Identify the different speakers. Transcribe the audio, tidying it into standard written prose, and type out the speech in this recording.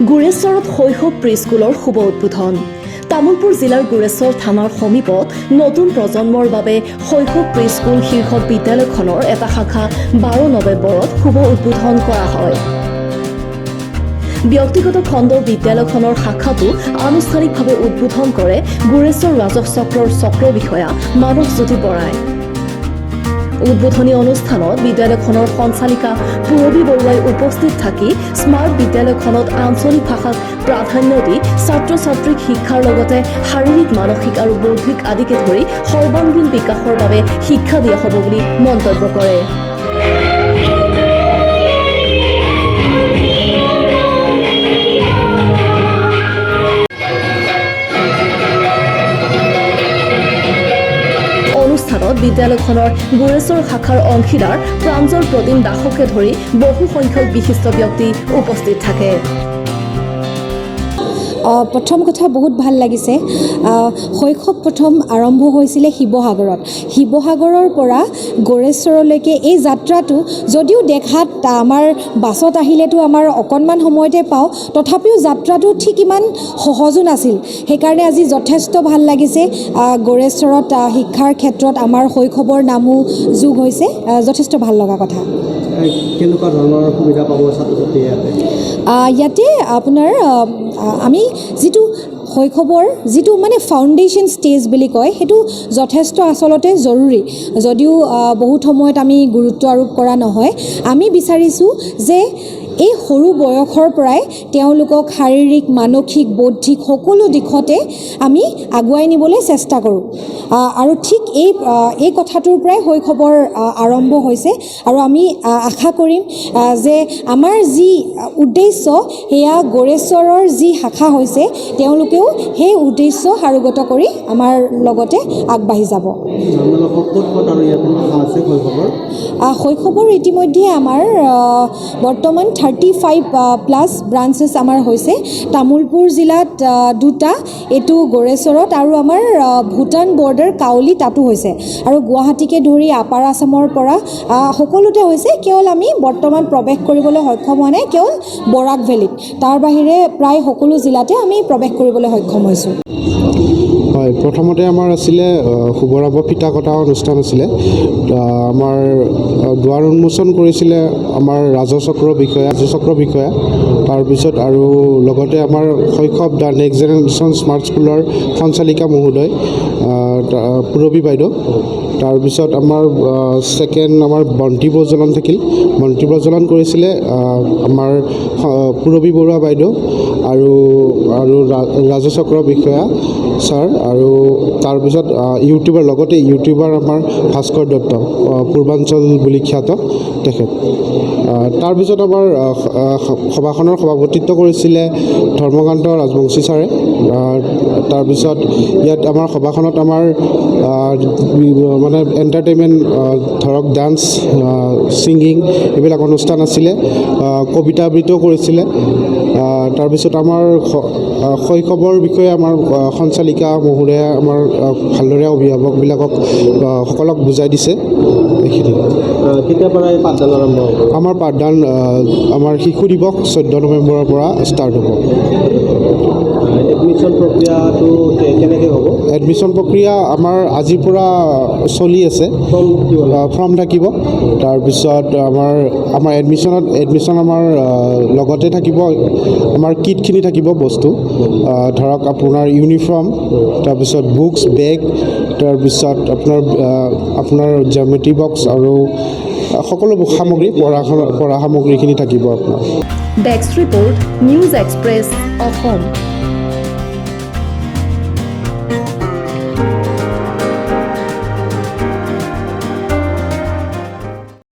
Speaker 1: গুৰেশ্বৰত শৈশৱ প্ৰিস্কুলৰ শুভ উদ্বোধন। তামুলপুৰ জিলাৰ গুৰেশ্বৰ থানাৰ সমীপত নতুন প্ৰজন্মৰ বাবে শৈশৱ প্ৰিস্কুল শীৰ্ষক বিদ্যালয়খনৰ এটা শাখা 12 নৱেম্বৰত শুভ উদ্বোধন কৰা হয়। ব্যক্তিগত খণ্ডৰ বিদ্যালয়খনৰ শাখাটো আনুষ্ঠানিকভাৱে উদ্বোধন কৰে গুৰেশ্বৰ ৰাজহ চক্ৰৰ চক্ৰ বিষয়া মানৱজ্যোতি বৰাই। উদ্বোধনী অনুষ্ঠানত বিদ্যালয়খনৰ সঞ্চালিকা পূৰবী বৰুৱাই উপস্থিত থাকি স্মাৰ্ট বিদ্যালয়খনত আঞ্চলিক ভাষাক প্ৰাধান্য দি ছাত্ৰ ছাত্ৰীক শিক্ষাৰ লগতে শাৰীৰিক মানসিক আৰু বৌদ্ধিক আদিকে ধৰি সৰ্বাংগীন বিকাশৰ বাবে শিক্ষা দিয়া হ'ব বুলি মন্তব্য কৰে। অনুষ্ঠানত বিদ্যালয়খনৰ গুৰেশ্বৰ শাখাৰ অংশীদাৰ প্ৰাঞ্জল প্ৰতীম দাসকে ধৰি বহু সংখ্যক বিশিষ্ট ব্যক্তি উপস্থিত থাকে।
Speaker 2: প্ৰথম কথা বহুত ভাল লাগিছে। শৈশৱ প্ৰথম আৰম্ভ হৈছিলে শিৱসাগৰৰ পৰা গড়েশ্বৰলৈকে এই যাত্ৰাটো যদিও দেখাত আমাৰ বাছত আহিলেতো আমাৰ অকণমান সময়তে পাওঁ, তথাপিও যাত্ৰাটো ঠিক ইমান সহজো নাছিল। সেইকাৰণে আজি যথেষ্ট ভাল লাগিছে। গড়েশ্বৰত শিক্ষাৰ ক্ষেত্ৰত আমাৰ শৈশৱৰ নামো যোগ হৈছে, যথেষ্ট ভাল লগা কথা।
Speaker 3: কেনেকুৱা ধৰণৰ সুবিধা পাব ছাত্ৰ ছাত্ৰীয়ে
Speaker 2: ইয়াতে আপোনাৰ আমি যিটো শৈশৱৰ যিটো মানে ফাউণ্ডেশ্যন ষ্টেজ বুলি কয়, সেইটো যথেষ্ট আচলতে জৰুৰী। যদিও বহুত সময়ত আমি গুৰুত্ব আৰোপ কৰা নহয়, আমি বিচাৰিছোঁ যে এই সৰু বয়সৰ পৰাই তেওঁলোকক শাৰীৰিক মানসিক বৌদ্ধিক সকলো দিশতে আমি আগুৱাই নিবলৈ চেষ্টা কৰোঁ। আৰু ঠিক এই কথাটোৰ পৰাই শৈশৱৰ আৰম্ভ হৈছে। আৰু আমি আশা কৰিম যে আমাৰ যি উদ্দেশ্য সেয়া গড়েশ্বৰৰ যি শাখা হৈছে তেওঁলোকেও সেই উদ্দেশ্য সাৰোগত কৰি আমাৰ লগতে আগবাঢ়ি যাব। শৈশৱৰ ইতিমধ্যে আমাৰ বৰ্তমান 35+ ব্ৰাঞ্চেছ আমাৰ হৈছে। তামুলপুৰ জিলাত 2টা, এইটো গড়েশ্বৰত, আৰু আমাৰ ভূটান বৰ্ডাৰ কাউলি তাতো হৈছে, আৰু গুৱাহাটীকে ধৰি আপাৰ আছামৰ পৰা সকলোতে হৈছে। কেৱল আমি বৰ্তমান প্ৰৱেশ কৰিবলৈ সক্ষম হোৱা নাই কেৱল বৰাক ভেলীত। তাৰ বাহিৰে প্ৰায় সকলো জিলাতে আমি প্ৰৱেশ কৰিবলৈ সক্ষম হৈছোঁ।
Speaker 3: হয়, প্ৰথমতে আমাৰ আছিলে শুভৰাভ ফিতা কটা অনুষ্ঠান আছিলে। আমাৰ দুৱাৰ উন্মোচন কৰিছিলে আমাৰ ৰাজহ চক্ৰ বিষয়া। তাৰপিছত আৰু লগতে আমাৰ শৈশৱ দ্য নেক্সট জেনেৰেশ্যন স্মাৰ্ট স্কুলৰ সঞ্চালিকা মহোদয় পূৰবী বাইদেউ। তাৰপিছত আমাৰ ছেকেণ্ড আমাৰ বন্তি প্ৰজ্বলন থাকিল। বন্তি প্ৰজ্বলন কৰিছিলে আমাৰ পূৰবী বৰুৱা বাইদেউ আৰু ৰাজহ চক্ৰ বিষয়া ছাৰ। আৰু তাৰপিছত ইউটিউবাৰ আমাৰ ভাস্কৰ দত্ত, পূৰ্বাঞ্চল বুলি খ্যাত তেখেত। তাৰপিছত আমাৰ সভাখনৰ সভাপতিত্ব কৰিছিলে ধৰ্মকান্ত ৰাজবংশী ছাৰে। তাৰপিছত ইয়াত আমাৰ সভাখনত আমাৰ মানে এণ্টাৰটেইনমেণ্ট ধৰক ডান্স, ছিংগিং এইবিলাক অনুষ্ঠান আছিলে। কবিতা আবৃত্তিও কৰিছিলে। তাৰপিছত আমাৰ শৈশৱৰ বিষয়ে আমাৰ সঞ্চালিকা মহোদয়ে আমাৰ ভালদৰে অভিভাৱকবিলাকক সকলক বুজাই দিছে। এইখিনি। কেতিয়াৰ পৰা পাঠদান আৰম্ভ হ'ব? আমাৰ পাঠদান আমাৰ শিশু দিৱস 14 নৱেম্বৰৰ পৰা ষ্টাৰ্ট হ'ব। এডমিশ্যন প্ৰক্ৰিয়াটো কেনেকৈ হ'ব? এডমিশ্যন প্ৰক্ৰিয়া আমাৰ আজিৰ পৰা চলি আছে। ফৰ্ম থাকিব। তাৰপিছত আমাৰ এডমিশ্যন আমাৰ লগতে থাকিব আমাৰ কিটখিনি থাকিব বস্তু, ধৰক আপোনাৰ ইউনিফৰ্ম, তাৰপিছত বুকছ, বেগ, তাৰপিছত আপোনাৰ জ্যামিতি বক্স আৰু সকলো সামগ্ৰী, পঢ়া সামগ্ৰীখিনি থাকিব আপোনাৰ।
Speaker 1: Desk report, news express Assam.